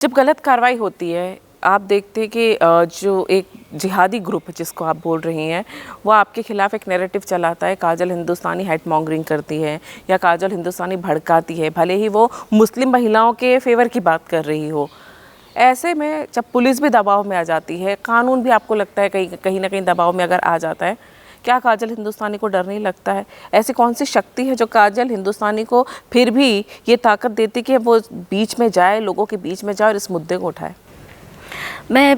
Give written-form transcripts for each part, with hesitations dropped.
जब गलत कार्रवाई होती है, आप देखते हैं कि जो एक जिहादी ग्रुप है जिसको आप बोल रही हैं, वो आपके खिलाफ एक नैरेटिव चलाता है, काजल हिंदुस्तानी हेट मॉन्गरिंग करती है या काजल हिंदुस्तानी भड़काती है, भले ही वो मुस्लिम महिलाओं के फेवर की बात कर रही हो। ऐसे में जब पुलिस भी दबाव में आ जाती है, कानून भी आपको लगता है कहीं ना कहीं दबाव में अगर आ जाता है, क्या काजल हिंदुस्तानी को डर नहीं लगता है? ऐसी कौन सी शक्ति है जो काजल हिंदुस्तानी को फिर भी ये ताकत देती कि वो बीच में जाए, लोगों के बीच में जाए और इस मुद्दे को उठाए? मैं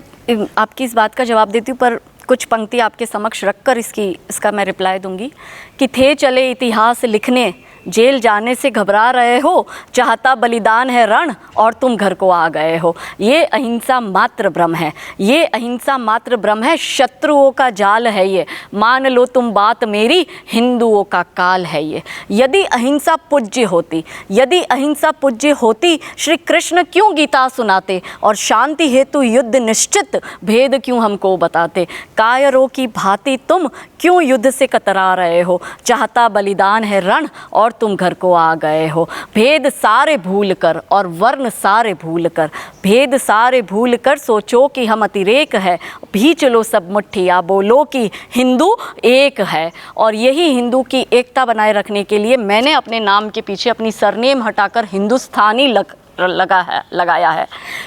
आपकी इस बात का जवाब देती हूँ, पर कुछ पंक्ति आपके समक्ष रखकर इसका मैं रिप्लाई दूंगी कि थे चले इतिहास लिखने, जेल जाने से घबरा रहे हो, चाहता बलिदान है रण और तुम घर को आ गए हो। ये अहिंसा मात्र भ्रम है, ये अहिंसा मात्र भ्रम है, शत्रुओं का जाल है ये, मान लो तुम बात मेरी, हिंदुओं का काल है ये। यदि अहिंसा पूज्य होती, यदि अहिंसा पूज्य होती, श्री कृष्ण क्यों गीता सुनाते और शांति हेतु युद्ध निश्चित भेद क्यों हमको बताते? कायरों की भांति तुम क्यों युद्ध से कतरा रहे हो, चाहता बलिदान है रण और तुम घर को आ गए हो। भेद सारे भूल कर और वर्ण सारे भूल कर, भेद सारे भूल कर सोचो कि हम अतिरेक है, भी चलो सब मुट्ठिया बोलो कि हिंदू एक है। और यही हिंदू की एकता बनाए रखने के लिए मैंने अपने नाम के पीछे अपनी सरनेम हटाकर हिंदुस्तानी लगाया है,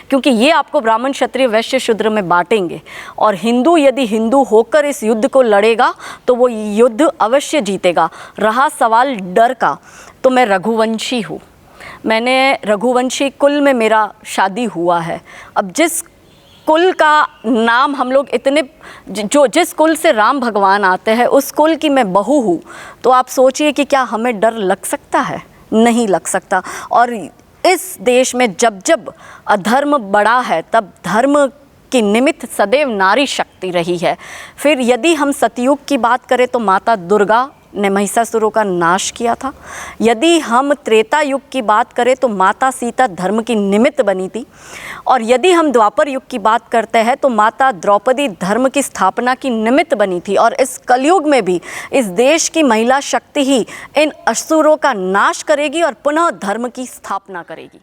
क्योंकि ये आपको ब्राह्मण क्षत्रिय वैश्य शूद्र में बांटेंगे। और हिंदू यदि हिंदू होकर इस युद्ध को लड़ेगा तो वो युद्ध अवश्य जीतेगा। रहा सवाल डर का, तो मैं रघुवंशी हूँ, मैंने रघुवंशी कुल में मेरा शादी हुआ है। अब जिस कुल का नाम हम लोग इतने जिस कुल से राम भगवान आते हैं उस कुल की मैं बहू हूँ, तो आप सोचिए कि क्या हमें डर लग सकता है? नहीं लग सकता। और इस देश में जब जब अधर्म बढ़ा है तब धर्म की निमित्त सदैव नारी शक्ति रही है। फिर यदि हम सतयुग की बात करें तो माता दुर्गा ने महिषासुरों का नाश किया था। यदि हम त्रेता युग की बात करें तो माता सीता धर्म की निमित्त बनी थी। और यदि हम द्वापर युग की बात करते हैं तो माता द्रौपदी धर्म की स्थापना की निमित्त बनी थी। और इस कलयुग में भी इस देश की महिला शक्ति ही इन असुरों का नाश करेगी और पुनः धर्म की स्थापना करेगी।